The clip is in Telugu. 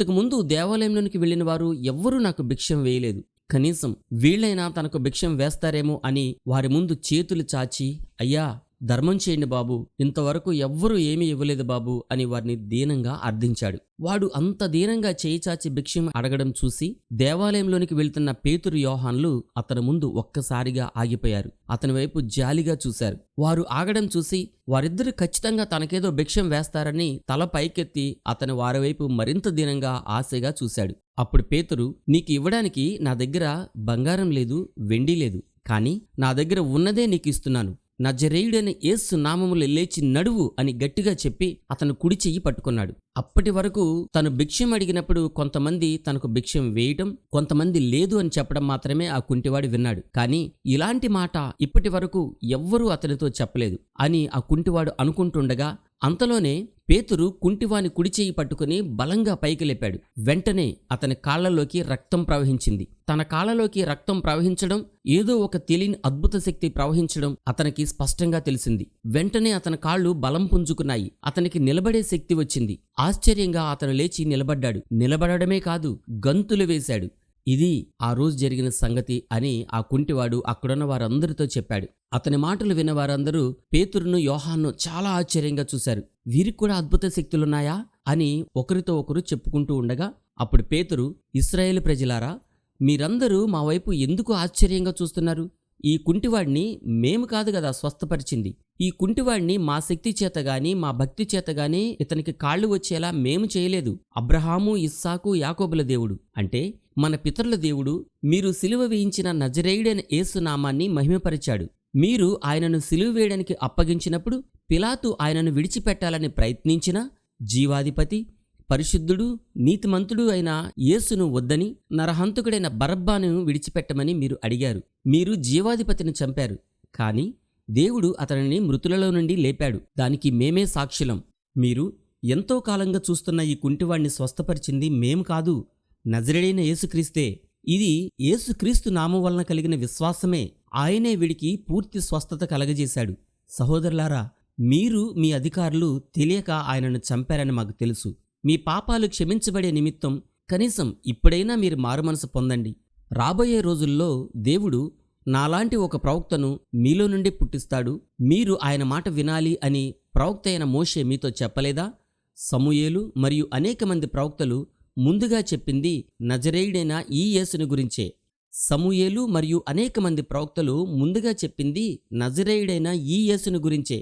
ఇంతకుముందు దేవాలయంలోనికి వెళ్ళిన వారు ఎవ్వరూ నాకు భిక్షం వేయలేదు. కనీసం వీళ్ళైనా తనకు భిక్షం వేస్తారేమో అని వారి ముందు చేతులు చాచి, అయ్యా ధర్మం చేయండి బాబు, ఇంతవరకు ఎవ్వరూ ఏమీ ఇవ్వలేదు బాబు అని వారిని దీనంగా అర్థించాడు. వాడు అంత దీనంగా చేయి చాచి భిక్షం అడగడం చూసి దేవాలయంలోనికి వెళ్తున్న పేతురు, యోహాన్లు అతని ముందు ఒక్కసారిగా ఆగిపోయారు. అతని వైపు జాలిగా చూశారు. వారు ఆగడం చూసి వారిద్దరు ఖచ్చితంగా తనకేదో భిక్షం వేస్తారని తల పైకెత్తి అతని వారి వైపు మరింత దీనంగా ఆశగా చూశాడు. అప్పుడు పేతురు, నీకు ఇవ్వడానికి నా దగ్గర బంగారం లేదు, వెండి లేదు, కానీ నా దగ్గర ఉన్నదే నీకు ఇస్తున్నాను. నజరేయుడైన యేసు నామములో లేచి నడువు అని గట్టిగా చెప్పి అతను కుడి చెయ్యి పట్టుకున్నాడు. అప్పటి వరకు తను భిక్షం అడిగినప్పుడు కొంతమంది తనకు భిక్షం వేయటం, కొంతమంది లేదు అని చెప్పడం మాత్రమే ఆ కుంటివాడు విన్నాడు. కానీ ఇలాంటి మాట ఇప్పటి వరకు ఎవ్వరూ అతనితో చెప్పలేదు అని ఆ కుంటివాడు అనుకుంటుండగా అంతలోనే పేతురు కుంటివాని కుడిచేయి పట్టుకుని బలంగా పైకి లేపాడు. వెంటనే అతని కాళ్లలోకి రక్తం ప్రవహించింది. తన కాళ్లలోకి రక్తం ప్రవహించడం, ఏదో ఒక తెలియని అద్భుత శక్తి ప్రవహించడం అతనికి స్పష్టంగా తెలిసింది. వెంటనే అతని కాళ్లు బలం పుంజుకున్నాయి. అతనికి నిలబడే శక్తి వచ్చింది. ఆశ్చర్యంగా అతను లేచి నిలబడ్డాడు. నిలబడమే కాదు, గంతులు వేశాడు. ఇది ఆ రోజు జరిగిన సంగతి అని ఆ కుంటివాడు అక్కడున్న వారందరితో చెప్పాడు. అతని మాటలు విన్న వారందరూ పేతురును, యోహాన్ను చాలా ఆశ్చర్యంగా చూశారు. వీరికి కూడా అద్భుత శక్తులున్నాయా అని ఒకరితో ఒకరు చెప్పుకుంటూ ఉండగా అప్పుడు పేతురు, ఇశ్రాయేలు ప్రజలారా, మీరందరూ మా వైపు ఎందుకు ఆశ్చర్యంగా చూస్తున్నారు? ఈ కుంటివాడిని మేము కాదు కదా స్వస్థపరిచింది. ఈ కుంటివాడిని మా శక్తి చేతగాని మా భక్తి చేతగాని ఇతనికి కాళ్ళు వచ్చేలా మేము చేయలేదు. అబ్రహాము, ఇస్సాకు, యాకోబుల దేవుడు అంటే మన పితరుల దేవుడు మీరు సిలువ వేయించిన నజరేయుడైన యేసు నామాన్ని మహిమపరిచాడు. మీరు ఆయనను సిలువ వేయడానికి అప్పగించినప్పుడు పిలాతు ఆయనను విడిచిపెట్టాలని ప్రయత్నించినా జీవాధిపతి, పరిశుద్ధుడు, నీతిమంతుడు అయిన యేసును వద్దని నరహంతకుడైన బరబ్బాను విడిచిపెట్టమని మీరు అడిగారు. మీరు జీవాధిపతిని చంపారు, కానీ దేవుడు అతనిని మృతులలో నుండి లేపాడు. దానికి మేమే సాక్షులం. మీరు ఎంతో కాలంగా చూస్తున్న ఈ కుంటివాణ్ణి స్వస్థపరిచింది మేము కాదు, నజరేయుడైన యేసుక్రీస్తే. ఇది యేసుక్రీస్తు నామం వలన కలిగిన విశ్వాసమే. ఆయనే వీడికి పూర్తి స్వస్థత కలగజేశాడు. సహోదరులారా, మీరు మీ అధికారులు తెలియక ఆయనను చంపారని మాకు తెలుసు. మీ పాపాలు క్షమించబడే నిమిత్తం కనీసం ఇప్పుడైనా మీరు మారుమనసు పొందండి. రాబోయే రోజుల్లో దేవుడు నాలాంటి ఒక ప్రవక్తను మీలో నుండి పుట్టిస్తాడు. మీరు ఆయన మాట వినాలి అని ప్రవక్త అయిన మోషే మీతో చెప్పలేదా? సమూయేలు మరియు అనేక మంది ప్రవక్తలు ముందుగా చెప్పింది నజరేయుడైన ఈ యేసుని గురించే. సమూయేలు మరియు అనేక మంది ప్రవక్తలు ముందుగా చెప్పింది నజరేయుడైన ఈ యేసుని గురించే.